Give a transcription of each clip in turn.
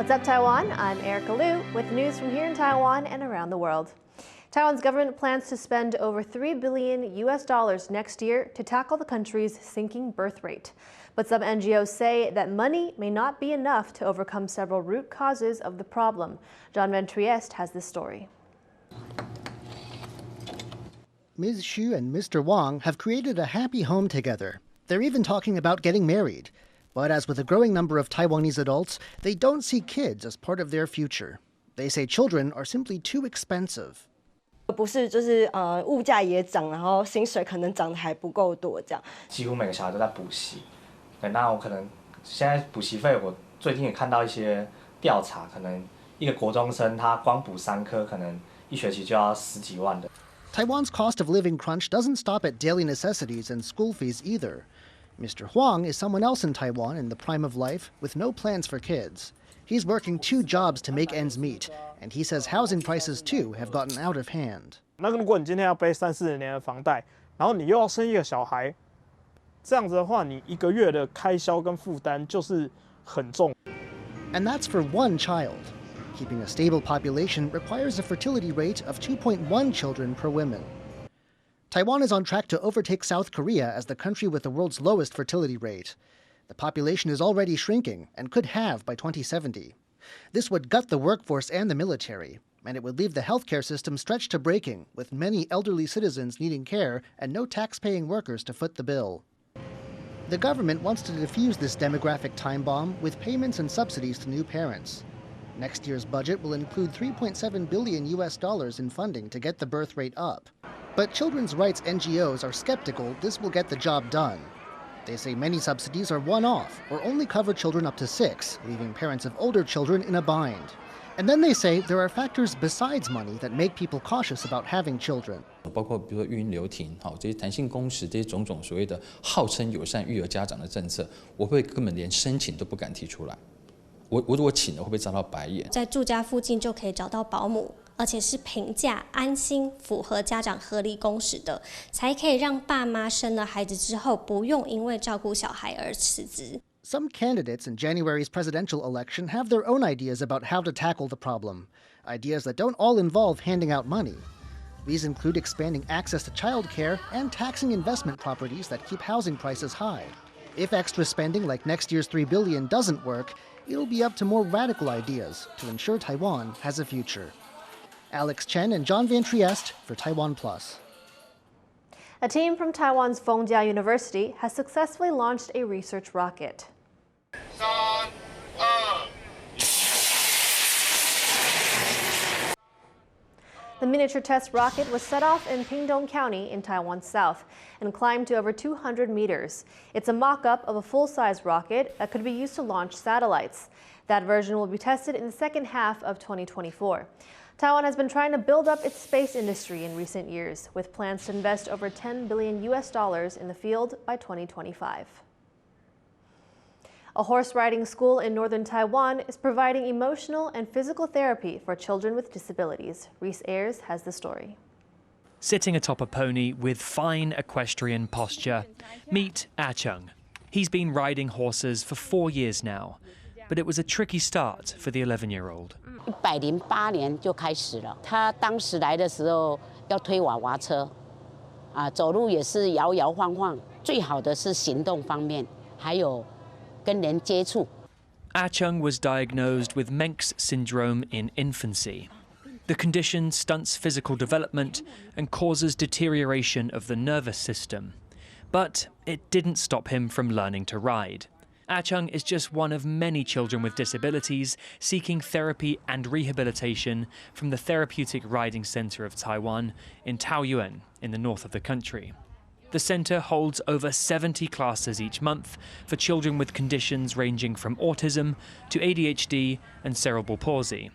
What's up, Taiwan? I'm Erica Liu with news from here in Taiwan and around the world. Taiwan's government plans to spend over $3 billion next year to tackle the country's sinking birth rate. But some NGOs say that money may not be enough to overcome several root causes of the problem. John Van Trieste has this story. Ms. Xu and Mr. Wang have created a happy home together. They're even talking about getting married. But as with a growing number of Taiwanese adults, they don't see kids as part of their future. They say children are simply too expensive. 不是，就是物价也涨，然后薪水可能涨得还不够多，这样。几乎每个小孩都在补习，对，那我可能现在补习费，我最近也看到一些调查，可能一个国中生他光补3科，可能一学期就要10几万的。Taiwan's cost of living crunch doesn't stop at daily necessities and school fees either. Mr. Huang is someone else in Taiwan in the prime of life with no plans for kids. He's working 2 jobs to make ends meet, and he says housing prices too have gotten out of hand. 那如果你今天要背30-40年的房贷，然后你又要生一个小孩，这样子的话，你1个月的开销跟负担就是很重。And that's for 1 child. Keeping a stable population requires a fertility rate of 2.1 children per woman. Taiwan is on track to overtake South Korea as the country with the world's lowest fertility rate. The population is already shrinking and could halve by 2070. This would gut the workforce and the military, and it would leave the healthcare system stretched to breaking, with many elderly citizens needing care and no tax-paying workers to foot the bill. The government wants to defuse this demographic time bomb with payments and subsidies to new parents. Next year's budget will include $3.7 billion in funding to get the birth rate up. But children's rights NGOs are skeptical this will get the job done. They say many subsidies are one-off or only cover children up to 6, leaving parents of older children in a bind. And then they say there are factors besides money that make people cautious about having children. 包括比如说育婴留停，这些弹性工时，这些种种所谓的号称友善育儿家长的政策，我会根本连申请都不敢提出来。我如果请了，会不会遭到白眼？在住家附近就可以找到保姆，而且是平价、安心、符合家长合理工时的，才可以让爸妈生了孩子之后不用因为照顾小孩而辞职。Some candidates in January's presidential election have their own ideas about how to tackle the problem, ideas that don't all involve handing out money. These include expanding access to childcare and taxing investment properties that keep housing prices high. If extra spending like next year's $3 billion doesn't work, it'll be up to more radical ideas to ensure Taiwan has a future. Alex Chen and John Van Trieste for TaiwanPlus. A team from Taiwan's Fengjia University has successfully launched a research rocket. The miniature test rocket was set off in Pingdong County in Taiwan's south and climbed to over 200 meters. It's a mock-up of a full-size rocket that could be used to launch satellites. That version will be tested in the second half of 2024. Taiwan has been trying to build up its space industry in recent years, with plans to invest over $10 billion in the field by 2025. A horse riding school in northern Taiwan is providing emotional and physical therapy for children with disabilities. Reese Ayers has the story. Sitting atop a pony with fine equestrian posture, meet Chung. He's been riding horses for 4 years now, but it was a tricky start for the 11-year-old. 108年就开始了。他当时来的时候要推娃娃车，走路也是摇摇晃晃。最好的是行动方面，还有跟人接触。Chung was diagnosed with Menkes syndrome in infancy. The condition stunts physical development and causes deterioration of the nervous system. But it didn't stop him from learning to ride. Chung is just one of many children with disabilities seeking therapy and rehabilitation from the Therapeutic Riding Center of Taiwan in Taoyuan, in the north of the country. The center holds over 70 classes each month for children with conditions ranging from autism to ADHD and cerebral palsy.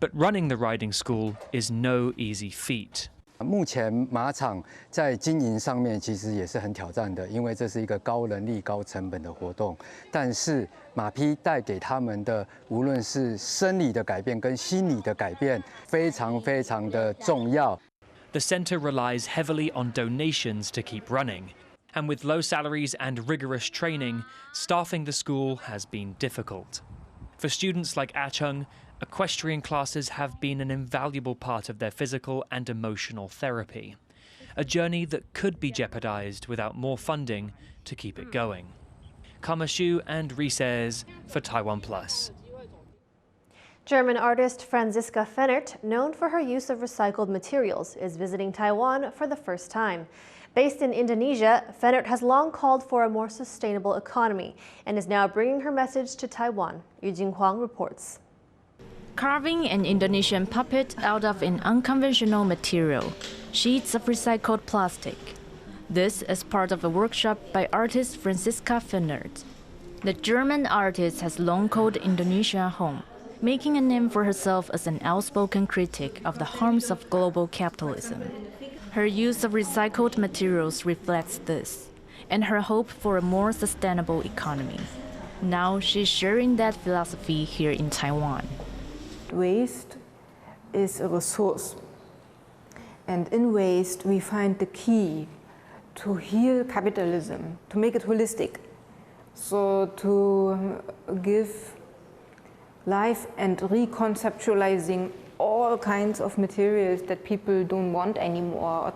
But running the riding school is no easy feat. 目前马场在经营上面其实也是很挑战的，因为这是一个高人力、高成本的活动。但是马匹带给他们的，无论是生理的改变跟心理的改变，非常非常的重要。The center relies heavily on donations to keep running, and with low salaries and rigorous training, staffing the school has been difficult. For students like Ah-chung, equestrian classes have been an invaluable part of their physical and emotional therapy, a journey that could be jeopardized without more funding to keep it going. Kamashu and Rises for TaiwanPlus. German artist Franziska Fennert, known for her use of recycled materials, is visiting Taiwan for the first time. Based in Indonesia, Fennert has long called for a more sustainable economy and is now bringing her message to Taiwan. Yu Jinghuang reports. Carving an Indonesian puppet out of an unconventional material, sheets of recycled plastic. This is part of a workshop by artist Franziska Fennert. The German artist has long called Indonesia home, making a name for herself as an outspoken critic of the harms of global capitalism. Her use of recycled materials reflects this, and her hope for a more sustainable economy. Now she's sharing that philosophy here in Taiwan. Waste is a resource, and in waste we find the key to heal capitalism, to make it holistic, so to give life and reconceptualizing all kinds of materials that people don't want anymore.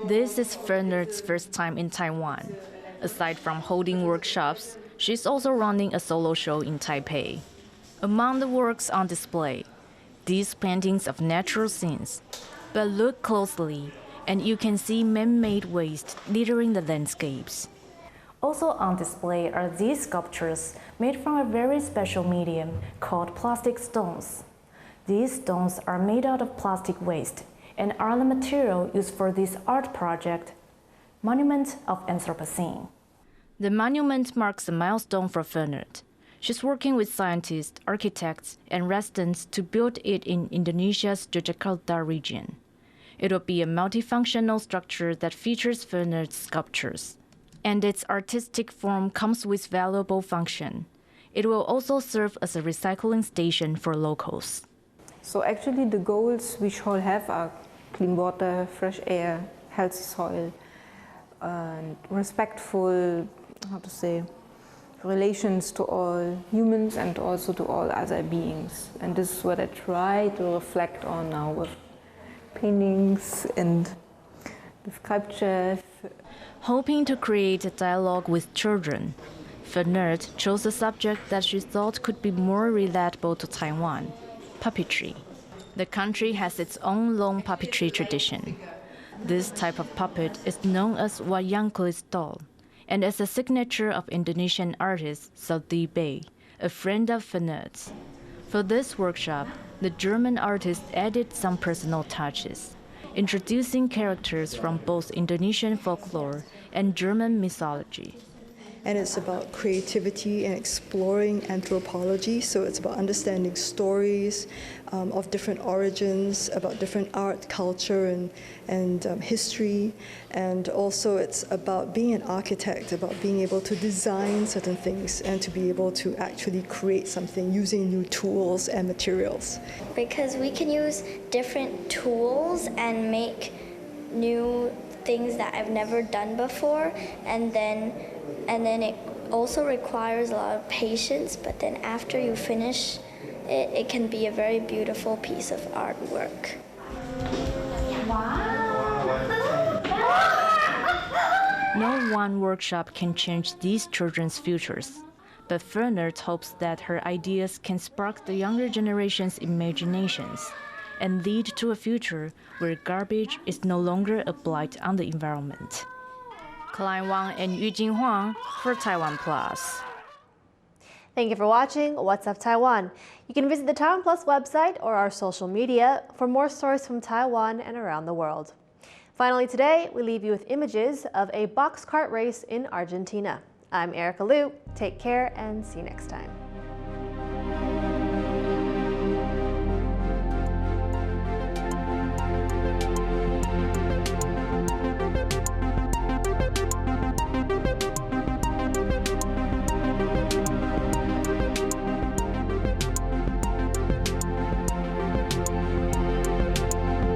This is Fennert's first time in Taiwan. Aside from holding workshops, she's also running a solo show in Taipei. Among the works on display, these paintings of natural scenes. But look closely, and you can see man-made waste littering the landscapes. Also on display are these sculptures made from a very special medium called plastic stones. These stones are made out of plastic waste and are the material used for this art project, Monument of Anthropocene. The monument marks a milestone for Fennert. She's working with scientists, architects, and residents to build it in Indonesia's Yogyakarta region. It will be a multifunctional structure that features Fennert's sculptures, and its artistic form comes with valuable function. It will also serve as a recycling station for locals. So actually the goals we shall have are clean water, fresh air, healthy soil, and respectful, relations to all humans and also to all other beings. And this is what I try to reflect on now with paintings and sculptures. Hoping to create a dialogue with children, Fennert chose a subject that she thought could be more relatable to Taiwan: puppetry. The country has its own long puppetry tradition. This type of puppet is known as wayang kulit doll, and is a signature of Indonesian artist Saldi Bey, a friend of Fennert's. For this workshop, the German artist added some personal touches, introducing characters from both Indonesian folklore and German mythology. And it's about creativity and exploring anthropology, so it's about understanding stories of different origins, about different art, culture, and history. And also it's about being an architect, about being able to design certain things and to be able to actually create something using new tools and materials. Because we can use different tools and make new things that I've never done before, and then it also requires a lot of patience, but then after you finish it, it can be a very beautiful piece of artwork. No one workshop can change these children's futures, but Fennert hopes that her ideas can spark the younger generation's imaginations and lead to a future where garbage is no longer a blight on the environment. Klein Wang and Yu Jinghuang for TaiwanPlus. Thank you for watching What's Up Taiwan. You can visit the TaiwanPlus website or our social media for more stories from Taiwan and around the world. Finally today, we leave you with images of a box cart race in Argentina. I'm Erica Liu. Take care and see you next time.